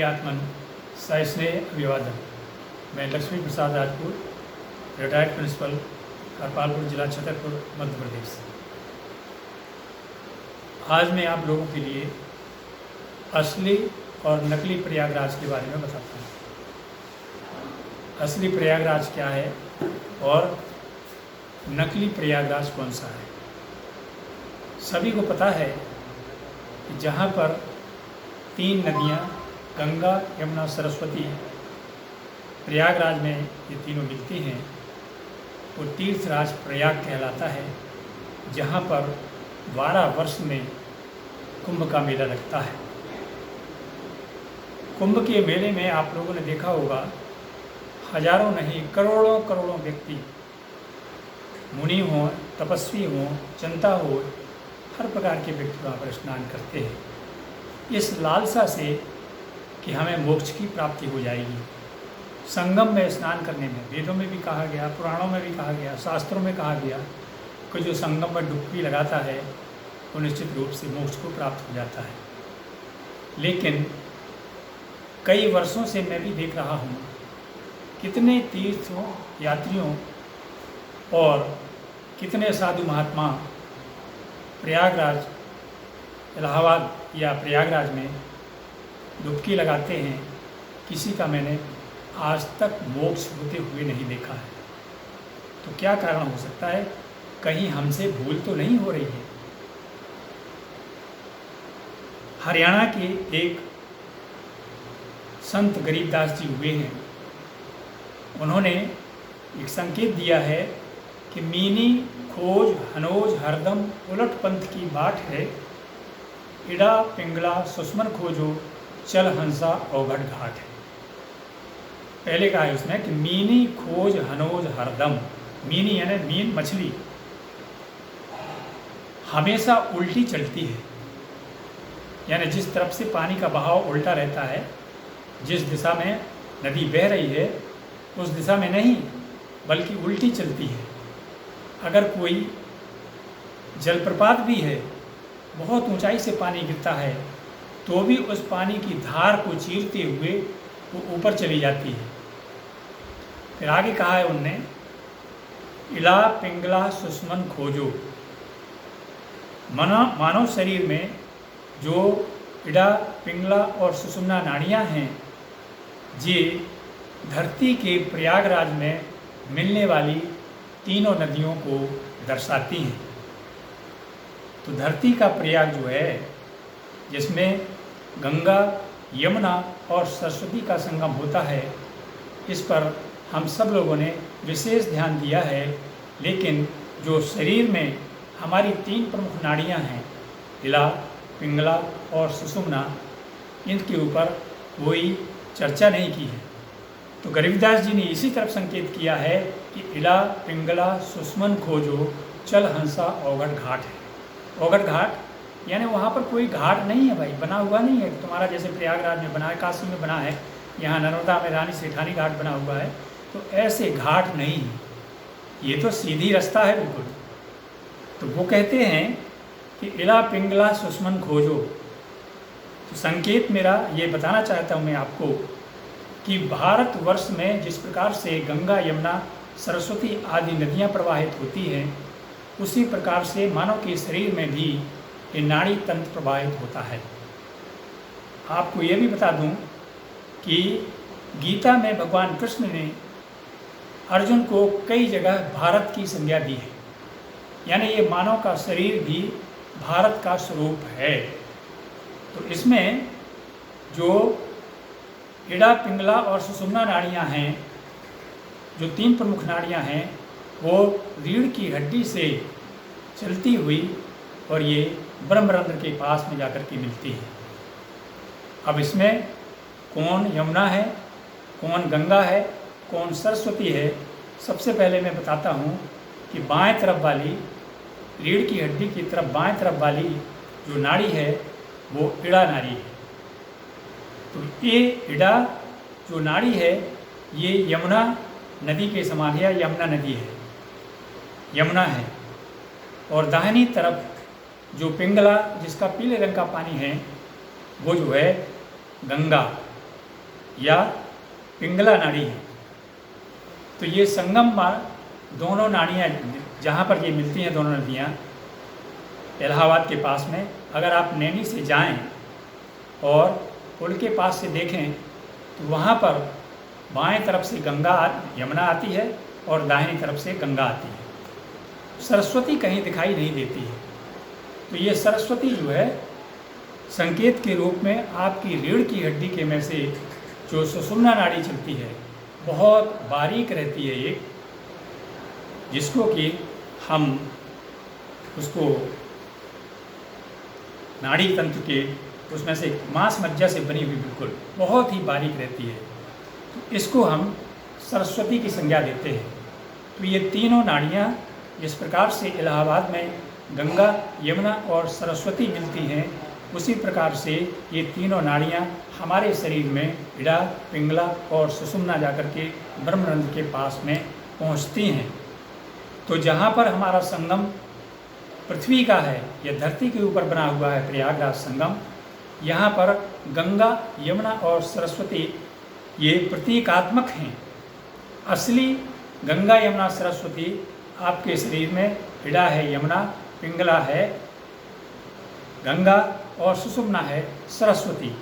आत्मन सस्नेह अभिवादन। मैं लक्ष्मी प्रसाद Rajput, retired principal, करपालपुर जिला छतरपुर, मध्य प्रदेश। आज मैं आप लोगों के लिए असली और नकली प्रयागराज के बारे में बताता हूँ। असली प्रयागराज क्या है और नकली प्रयागराज कौन सा है। सभी को पता है कि जहाँ पर 3 नदियाँ गंगा, यमुना, सरस्वती प्रयागराज में ये तीनों मिलती हैं, वो तीर्थराज प्रयाग कहलाता है, जहाँ पर 12 वर्ष में कुंभ का मेला लगता है। कुंभ के मेले में आप लोगों ने देखा होगा, हजारों नहीं करोड़ों करोड़ों व्यक्ति, मुनि हों, तपस्वी हों, जनता हो, हर प्रकार के व्यक्ति वहाँ पर स्नान करते हैं, इस लालसा से कि हमें मोक्ष की प्राप्ति हो जाएगी। संगम में स्नान करने में वेदों में भी कहा गया, पुराणों में भी कहा गया, शास्त्रों में कहा गया कि जो संगम में डुबकी लगाता है वो निश्चित रूप से मोक्ष को प्राप्त हो जाता है। लेकिन कई वर्षों से मैं भी देख रहा हूँ कितने तीर्थों, यात्रियों और कितने साधु महात्मा प्रयागराज, इलाहाबाद या प्रयागराज में डुबकी लगाते हैं, किसी का मैंने आज तक मोक्ष होते हुए नहीं देखा है। तो क्या कारण हो सकता है? कहीं हमसे भूल तो नहीं हो रही है। हरियाणा के एक संत गरीबदास जी हुए हैं, उन्होंने एक संकेत दिया है कि मीनी खोज हनोज हरदम उलट पंथ की बाट है, इड़ा पिंगला सुस्मन खोजो चल हंसा अवघट घाट है। पहले कहा है उसने कि मीनी खोज हनोज हरदम, मीनी यानी मीन मछली हमेशा उल्टी चलती है, यानी जिस तरफ से पानी का बहाव उल्टा रहता है, जिस दिशा में नदी बह रही है उस दिशा में नहीं बल्कि उल्टी चलती है। अगर कोई जलप्रपात भी है, बहुत ऊंचाई से पानी गिरता है, तो भी उस पानी की धार को चीरते हुए वो ऊपर चली जाती है। फिर आगे कहा है उनने, इला पिंगला सुस्मन खोजो, मानव शरीर में जो इड़ा, पिंगला और सुषुम्ना नाड़ियाँ हैं, ये धरती के प्रयागराज में मिलने वाली तीनों नदियों को दर्शाती हैं। तो धरती का प्रयाग जो है, जिसमें गंगा, यमुना और सरस्वती का संगम होता है, इस पर हम सब लोगों ने विशेष ध्यान दिया है। लेकिन जो शरीर में हमारी 3 प्रमुख नाड़ियाँ हैं, इला, पिंगला और सुषुम्ना, इनके ऊपर कोई चर्चा नहीं की है। तो गरीबदास जी ने इसी तरफ संकेत किया है कि इला पिंगला सुस्मन खोजो चल हंसा अवघट घाट है। अवघट घाट यानी वहाँ पर कोई घाट नहीं है भाई, बना हुआ नहीं है तुम्हारा जैसे प्रयागराज में बना है, काशी में बना है, यहाँ नर्मदा में रानी सेठानी घाट बना हुआ है, तो ऐसे घाट नहीं है, ये तो सीधी रास्ता है बिल्कुल। तो वो कहते हैं कि इला पिंगला सुस्मन खोजो। तो संकेत मेरा ये बताना चाहता हूँ मैं आपको कि भारतवर्ष में जिस प्रकार से गंगा, यमुना, सरस्वती आदि नदियाँ प्रवाहित होती हैं, उसी प्रकार से मानव के शरीर में भी ये नाड़ी तंत्र प्रवाहित होता है। आपको ये भी बता दूं कि गीता में भगवान कृष्ण ने अर्जुन को कई जगह भारत की संज्ञा दी है, यानी ये मानव का शरीर भी भारत का स्वरूप है। तो इसमें जो इड़ा, पिंगला और सुषुम्ना नाड़ियाँ हैं, जो 3 प्रमुख नाड़ियाँ हैं, वो रीढ़ की हड्डी से चलती हुई और ये ब्रह्मरंध्र के पास में जाकर के मिलती है। अब इसमें कौन यमुना है, कौन गंगा है, कौन सरस्वती है, सबसे पहले मैं बताता हूँ कि बाएं तरफ वाली, रीढ़ की हड्डी की तरफ बाएं तरफ वाली जो नाड़ी है वो इड़ा नाड़ी है। तो ये इड़ा जो नाड़ी है ये यमुना नदी के समान है, यमुना नदी है, यमुना है। और दाहिनी तरफ जो पिंगला जिसका पीले रंग का पानी है वो जो है गंगा, या पिंगला नाड़ी है। तो ये संगम दोनों नाड़ियाँ जहाँ पर ये मिलती हैं दोनों नदियाँ इलाहाबाद के पास में, अगर आप नैनी से जाएं और पुल के पास से देखें तो वहाँ पर बाएं तरफ से गंगा यमुना आती है और दाहिनी तरफ से गंगा आती है। सरस्वती कहीं दिखाई नहीं देती है। तो ये सरस्वती जो है संकेत के रूप में आपकी रीढ़ की हड्डी के में से जो सुषुम्ना नाड़ी चलती है बहुत बारीक रहती है एक, जिसको कि हम उसको नाड़ी तंत्र के उसमें से मांस मज्जा से बनी हुई बिल्कुल बहुत ही बारीक रहती है। तो इसको हम सरस्वती की संज्ञा देते हैं। तो ये तीनों नाड़ियाँ जिस प्रकार से इलाहाबाद में गंगा, यमुना और सरस्वती मिलती हैं, उसी प्रकार से ये तीनों नाड़ियाँ हमारे शरीर में इड़ा, पिंगला और सुषुम्ना जाकर के ब्रह्मरंध्र के पास में पहुँचती हैं। तो जहाँ पर हमारा संगम पृथ्वी का है या धरती के ऊपर बना हुआ है प्रयागराज संगम, यहाँ पर गंगा, यमुना और सरस्वती ये प्रतीकात्मक हैं। असली गंगा, यमुना, सरस्वती आपके शरीर में इड़ा है यमुना, पिंगला है गंगा और सुषुम्ना है सरस्वती।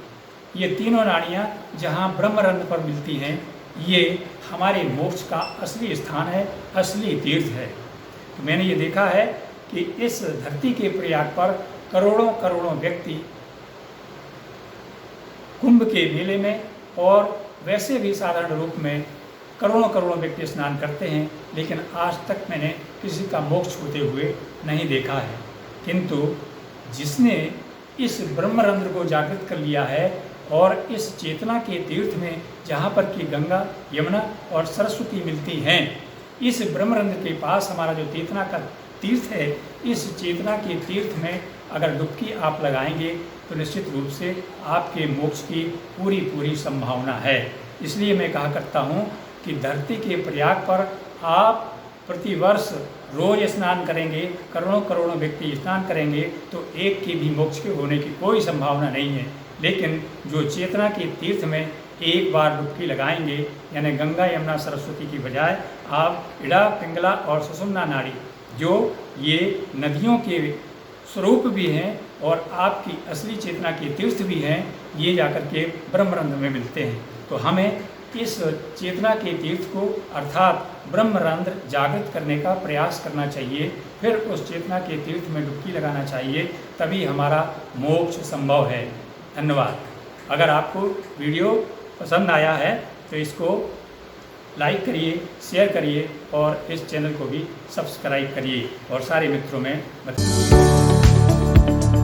ये तीनों नाड़ियाँ जहाँ ब्रह्मरंध्र पर मिलती हैं, ये हमारे मोक्ष का असली स्थान है, असली तीर्थ है। तो मैंने ये देखा है कि इस धरती के प्रयाग पर करोड़ों करोड़ों व्यक्ति कुंभ के मेले में और वैसे भी साधारण रूप में करोड़ों करोड़ों व्यक्ति स्नान करते हैं, लेकिन आज तक मैंने किसी का मोक्ष होते हुए नहीं देखा है। किंतु जिसने इस ब्रह्मरंध्र को जागृत कर लिया है और इस चेतना के तीर्थ में जहाँ पर कि गंगा, यमुना और सरस्वती मिलती हैं, इस ब्रह्मरंध्र के पास हमारा जो चेतना का तीर्थ है, इस चेतना के तीर्थ में अगर डुबकी आप लगाएंगे तो निश्चित रूप से आपके मोक्ष की पूरी पूरी संभावना है। इसलिए मैं कहा करता हूँ कि धरती के प्रयाग पर आप प्रतिवर्ष रोज स्नान करेंगे, करोड़ों करोड़ों व्यक्ति स्नान करेंगे, तो एक के भी मोक्ष के होने की कोई संभावना नहीं है। लेकिन जो चेतना के तीर्थ में एक बार डुबकी लगाएंगे, यानी गंगा, यमुना, सरस्वती की बजाय आप इड़ा, पिंगला और सुषुम्ना नाड़ी, जो ये नदियों के स्वरूप भी हैं और आपकी असली चेतना के तीर्थ भी हैं, ये जाकर के ब्रह्मरंध्र में मिलते हैं। तो हमें इस चेतना के तीर्थ को अर्थात ब्रह्मरंध्र जागृत करने का प्रयास करना चाहिए, फिर उस चेतना के तीर्थ में डुबकी लगाना चाहिए, तभी हमारा मोक्ष संभव है। धन्यवाद। अगर आपको वीडियो पसंद आया है तो इसको लाइक करिए, शेयर करिए और इस चैनल को भी सब्सक्राइब करिए और सारे मित्रों में बताइए।